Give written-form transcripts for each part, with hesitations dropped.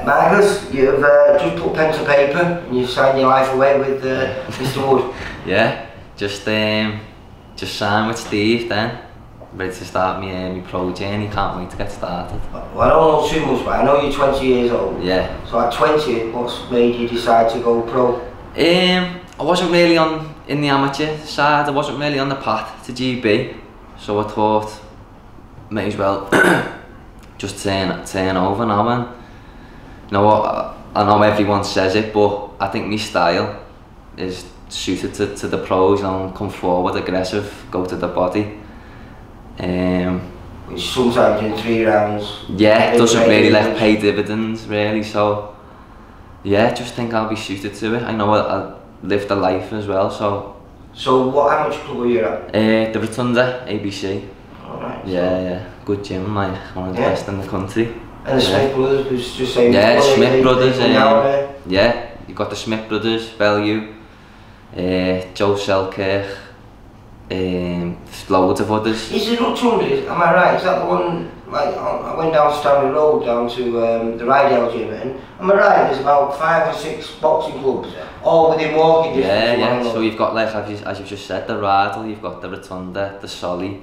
Marcos, you've just put pen to paper and you've signed your life away with Mr. Wood. Yeah, just signed with Steve then. Ready to start my pro journey, can't wait to get started. Well, I don't know too much, but I know you're 20 years old. Yeah. So at 20, what's made you decide to go pro? I wasn't really in the amateur side, I wasn't really on the path to GB. So I thought, may as well just turn over now. And you know what, I know everyone says it, but I think my style is suited to the pros. You know, come forward, aggressive, go to the body. Which sometimes in 3 rounds. Yeah, it doesn't really pay dividends really. So yeah, just think I'll be suited to it. I know I live the life as well. So what amateur club are you at? The Rotunda, ABC. Alright. Yeah, good gym, like one of the best in the country. And the Smith brothers was just saying. Yeah, the Smith brothers. Yeah, you've got the Smith brothers, Bellew, Joe Selkirk, loads of others. Is it Rotunda? Am I right? Is that the one? Like I went down Stanley Road down to the Rydell gym, and am I right? There's about 5 or 6 boxing clubs, all within walking distance. Yeah. So you've got, like as you've just said, the Rydell, you've got the Rotunda, the Solly,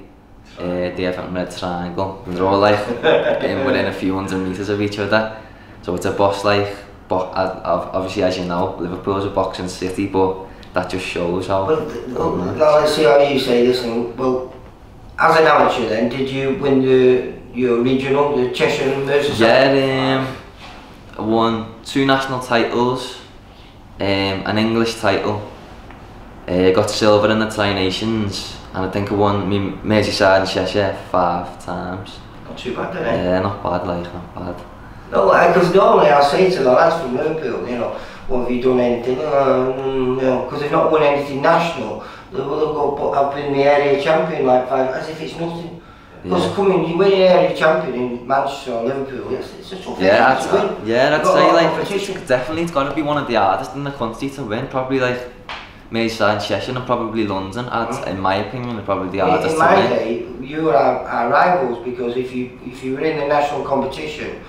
the Everton Red Triangle. They're all like within a few hundred metres of each other. So it's a boss like, obviously as you know, Liverpool's a boxing city, but that just shows how. Well, now let's see how you say this. And well, as an amateur, then did you win your regional, the Cheshire Merseyside? Yeah, I won 2 national titles, an English title. Got silver in the Tri-Nations, and I think I won Merseyside and Cheshire 5 times. Not too bad, then. Yeah, not bad, like, not bad. No, because normally I'll say to the lads from Liverpool, you know, what have you done anything? No, because they've not won anything national. They'll go, but I've been the area champion like 5, as if it's nothing. Because you win an area champion in Manchester or Liverpool, it's a tough thing to win. Yeah, I'd say like, definitely it's got to be one of the hardest in the country to win. Probably like Merseyside and Cheshire and probably London, in my opinion, are probably the hardest to win. In my day, you were our rivals, because if you were in the national competition,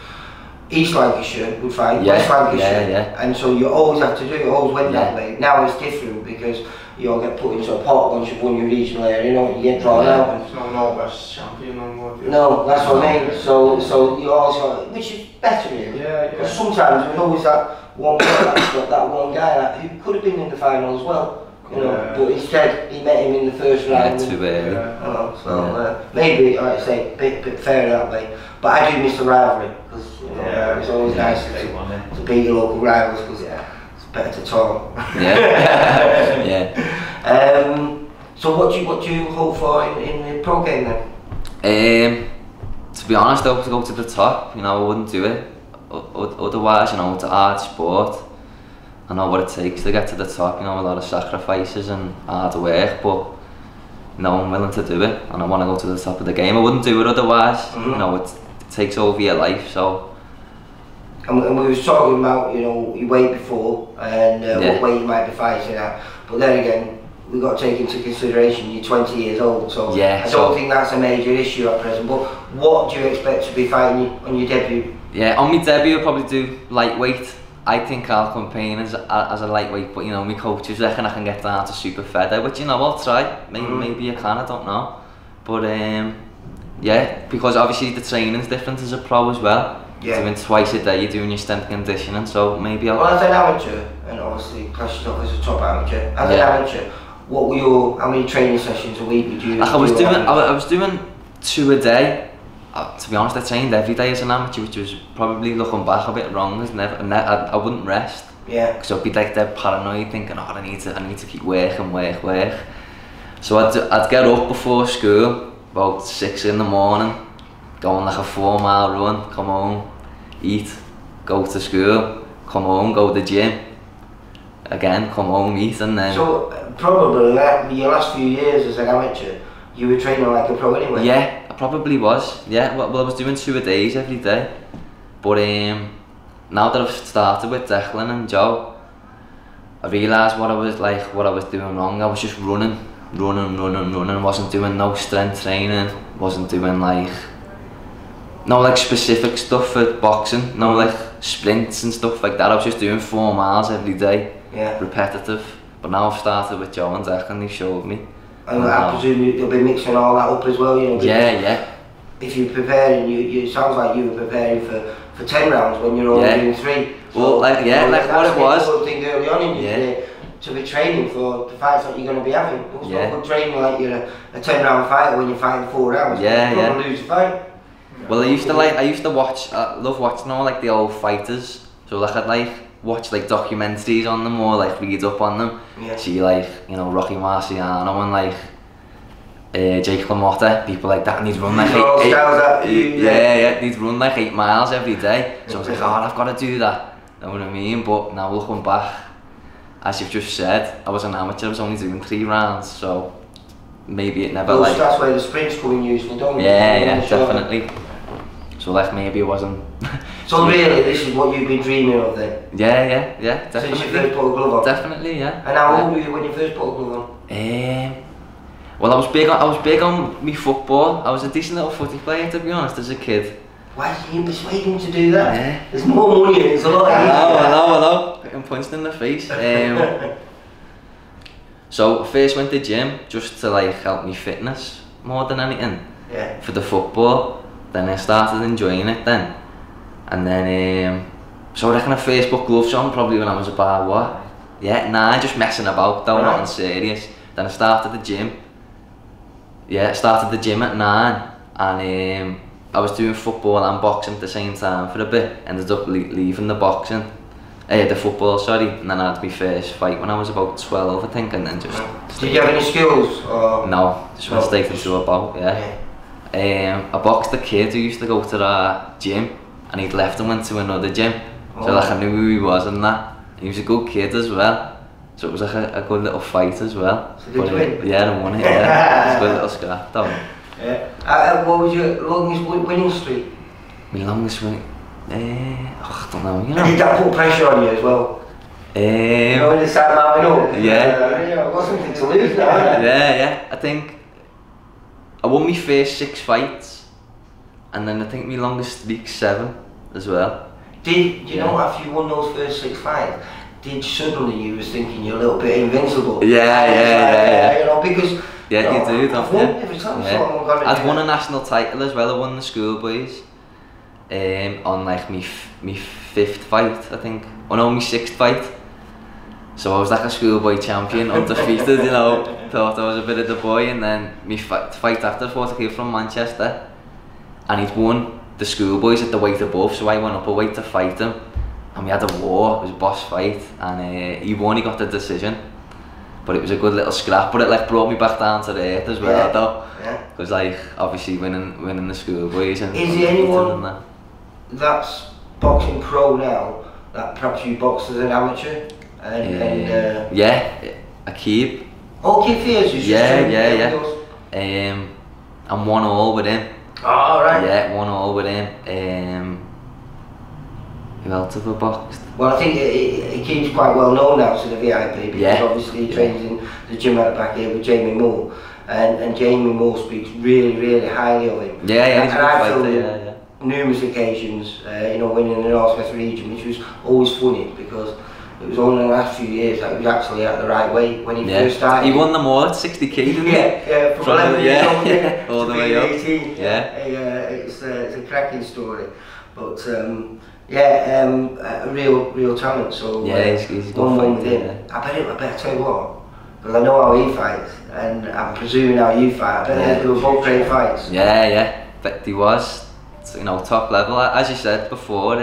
East Lancashire would fight West Lancashire, and so you always have to do it, always went that way. Now it's different because you all get put into a pot once you've won your regional area, you know, you get drawn out. And it's not North West champion on what you. No, that's what I mean. So you also, which is better really. Yeah. Because sometimes there's always that one guy that's got that one guy who could have been in the final as well. You know, but instead he met him in the first round. Too early. Maybe, like I say, a bit fair that way. But I do miss the rivalry, because you know, it's always nice to beat your local rivals, because it's better to talk. Yeah. So what do you hope for in the pro game then? To be honest, I hope to go to the top. You know, I wouldn't do it otherwise. You know, it's a hard sport. I know what it takes to get to the top, you know, a lot of sacrifices and hard work, but you know, I'm willing to do it, and I want to go to the top of the game. I wouldn't do it otherwise. You know, it takes over your life, so. And we was talking about, you know, your weight before, and what weight you might be fighting at, but then again, we've got to take into consideration you're 20 years old, so I don't think that's a major issue at present. But what do you expect to be fighting on your debut? Yeah, on my debut I'll probably do lightweight. I think I'll campaign as a lightweight, but you know, my coaches reckon I can get down to super feather, which, you know, I'll try. Maybe I can, I don't know. But yeah, because obviously the training's different as a pro as well. Yeah. Doing twice a day, you're doing your strength conditioning, so maybe I'll. Well, as an amateur, and obviously clashed off as a top amateur, as an amateur, how many training sessions a week would you? Like I was doing 2 a day. To be honest, I trained every day as an amateur, which was probably, looking back, a bit wrong. I wouldn't rest. Yeah. Because I'd be like dead paranoid, thinking, oh, I need to keep working. So I'd get up before school, about 6 in the morning, go on like a 4-mile run, come home, eat, go to school, come home, go to the gym, again, come home, eat, and then. So probably your last few years as an amateur, you were training like a pro anyway? Yeah, I probably was. Yeah, well I was doing 2 a days every day. But now that I've started with Declan and Joe, I realised what I was doing wrong. I was just running. Wasn't doing no strength training. Wasn't doing like no like specific stuff for boxing, no like sprints and stuff like that. I was just doing 4 miles every day, repetitive. But now I've started with Joe and Zach and they showed me. And I presume you'll be mixing all that up as well, you know? Yeah. If you're preparing, it sounds like you were preparing for 10 rounds when you're only doing 3. Well, like what it was. That's the thing early on in your career, to be training for the fights that you're going to be having. It's not good training like you're a 10 round fighter when you're fighting 4 rounds. You're going to lose the fight. Well, I used to watch, love watching all like the old fighters. So like I'd like watch like documentaries on them or like read up on them. See like, you know, Rocky Marciano and like Jake LaMotta, people like that, and he'd run like he'd run like 8 miles every day. So I was like, oh, I've got to do that. You know what I mean? But now looking back, as you've just said, I was an amateur. I was only doing 3 rounds, so maybe it never like. That's where the sprints come in useful, don't you? Yeah, definitely. So like maybe it wasn't. So really, this is what you've been dreaming of then? Yeah, definitely. Since you first put a glove on? Definitely, yeah. And how old were you when you first put a glove on? Well, I was big on me football. I was a decent little footy player, to be honest, as a kid. Why did you persuade him to do that? Yeah. There's more money in it, it's a lot easier. I know. Getting punched in the face. So I first went to gym just to like help me fitness more than anything. Yeah. For the football. Then I started enjoying it then. And then, so I reckon I first put gloves on probably when I was about what? Yeah, 9, just messing about though, nothing serious. Then I started the gym. Yeah, I started the gym at 9 and I was doing football and boxing at the same time for a bit. Ended up leaving the boxing, the football, sorry, and then I had my first fight when I was about 12, I think, and then just... Did you have any skills? Or? No, just went straight into a bout, I boxed a kid who used to go to the gym and he'd left and went to another gym. So like I knew who he was and that. And he was a good kid as well. So it was like a good little fight as well. So did you win? Yeah, I won it, yeah. It was a good little scrap though. Yeah. What was your longest winning streak? My longest winning? I don't know, you know. And did that put pressure on you as well? You know, when you start mounting up? It wasn't something to lose now. Yeah. I think I won my first 6 fights. And then I think my longest streak 7 as well. Did you know after you won those first 6 fights, did suddenly you was thinking you're a little bit invincible? Yeah. You know, because you do, don't you? Every time I'd won a national title as well. I won the schoolboys on like my 5th fight, I think. Oh no, my 6th fight. So I was like a schoolboy champion, undefeated, you know. Thought I was a bit of the boy, and then my fight after fought a kid from Manchester, and he'd won the schoolboys at the weight above, so I went up a weight to fight him, and we had a war. It was a boss fight, and he won. He got the decision, but it was a good little scrap. But it like brought me back down to the earth as well, though. Because like obviously winning the schoolboys and. Is there anyone that's boxing pro now that perhaps you boxed as an amateur? Akib. Oh, Akib Fears, yeah. I'm 1-1 with him. Oh, right. Yeah, 1-1 with him. Who else have I boxed? Well, I think Akib's quite well known now to the VIP because obviously he trains in the gym at the back here with Jamie Moore, and Jamie Moore speaks really, really highly of him. Yeah, and I filmed numerous occasions, you know, winning the North West region, which was always funny because it was only in the last few years that he was actually at the right weight when he first started. He won them all at 60 kg, didn't he? Yeah, from 11 years old all the to way up. 18. It's a cracking story. But a real talent. So he's a good fighter. I better tell you what, because I know how he fights, and I'm presuming how you fight. I bet they were both great fights. Yeah. But he was, you know, top level. As you said before,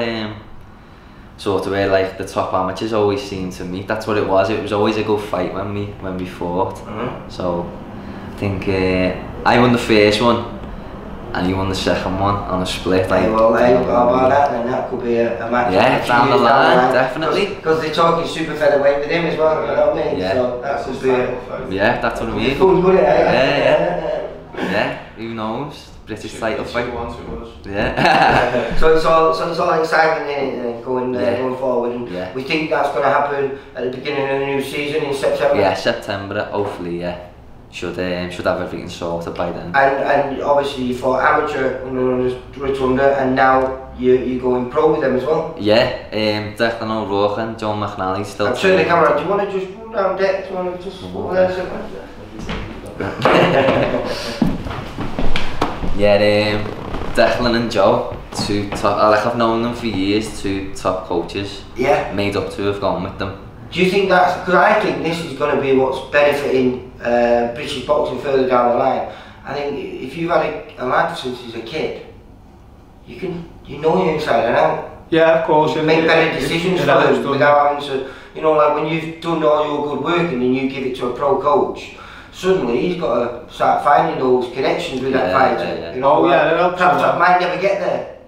sort of where like the top amateurs always seem to meet. That's what it was. It was always a good fight when we fought. So I think I won the first one and he won the second one on a split. How about that then? That could be a match. Yeah, down the line, definitely. Because they're talking super featherweight with him as well, you know what I mean? Yeah. So that could be that's what I mean. Yeah, who knows? British title fight. Yeah. So it's all exciting in it, going forward, and we think that's going to happen at the beginning of the new season in September. Yeah, September, hopefully. Yeah. should have everything sorted by then. And obviously you fought amateur under Rotunda, and now you're going pro with them as well. Yeah, Declan O'Rourke and John McNally still. I'm turning the camera. Do you want to just run down deck? Do you want to just over there somewhere? Yeah, Declan and Joe, two top. I've known them for years. Two top coaches. Yeah. Made up to have gone with them. Do you think that's, because I think this is going to be what's benefiting British boxing further down the line. I think if you've had a lad since he's a kid, you know you inside and out. Yeah, of course. You make better decisions for them without having to, you know, like when you've done all your good work and then you give it to a pro coach, suddenly he's got to start finding those connections with that fighter. You know, perhaps I might never get there.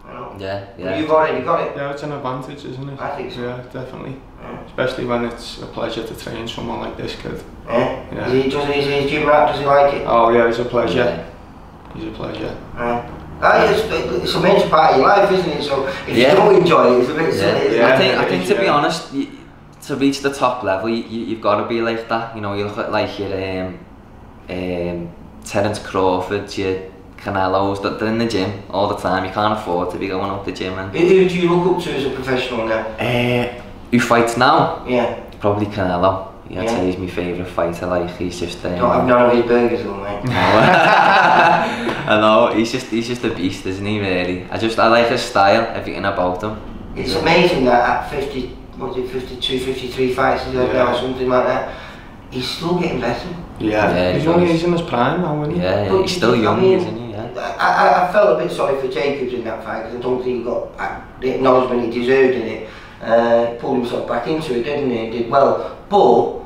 You know? Yeah. You've already got it. Yeah, it's an advantage, isn't it? I think so. Yeah, definitely. Yeah. Especially when it's a pleasure to train someone like this kid. Yeah. Is he a gym rat? Does he like it? Oh yeah, it's a pleasure. Yeah. He's a pleasure. It's a major part of your life, isn't it? So if you don't enjoy it, it's a bit silly. Yeah. I think to be honest, to reach the top level, you've got to be like that. You know, you look at like your Terence Crawford, your Canelos, they're in the gym all the time. You can't afford to be going up the gym. And who do you look up to as a professional now? Who fights now? Yeah. Probably Canelo. I'd say he's my favourite fighter. Like he's just. Don't have none of his burgers though, mate. I know. He's just a beast, isn't he? Really. I like his style, everything about him. It's amazing that at 52, 53 fights he's had now or something like that, he's still getting better. Yeah, he's in his prime now, isn't he? Yeah, he's still young, isn't he? Yeah. I felt a bit sorry for Jacobs in that fight because I don't think he got the acknowledgement he deserved in it. Pulled himself back into it, didn't he? He did well, but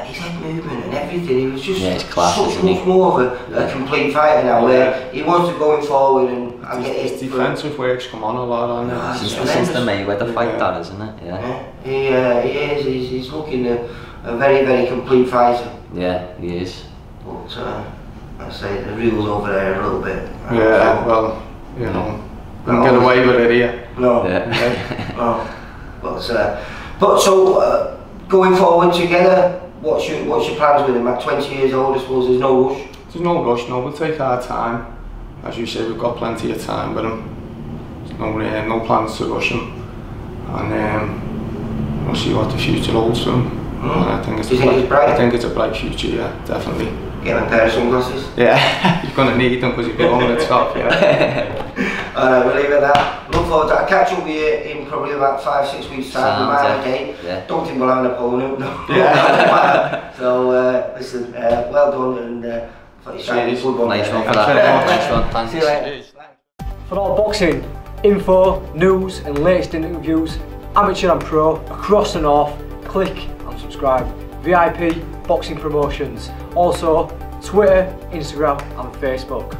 his head movement and everything, he was just much more of a complete fighter now, where he wants to going forward and get his defensive work's come on a lot on it. Since the Mayweather fight, that isn't it? Yeah. He is. He's looking a very, very complete fighter. Yeah, he is. But I say the rules over there a little bit. Yeah, well, you know, don't get away with it here. No. Yeah. No. But so going forward together, what's your plans with him? At 20 years old, I suppose there's no rush. There's no rush. No, we'll take our time. As you say, we've got plenty of time with him. There's no plans to rush him, and we'll see what the future holds for him. I think it's bright? I think it's a bright future. Yeah, definitely. Get him a pair of sunglasses. Yeah, he's gonna need them because he's been on the top. Yeah. Alright, we'll leave it at that. Look forward to that. I'll catch up with you in probably about 5-6 weeks' time. We might have a date. Yeah. Don't think we'll have an opponent. No. Yeah. So listen, well done and nice one for that. Nice one. Thanks. See you later. For all boxing info, news and latest interviews, amateur and pro across the north, click and subscribe. VIP Boxing Promotions. Also Twitter, Instagram and Facebook.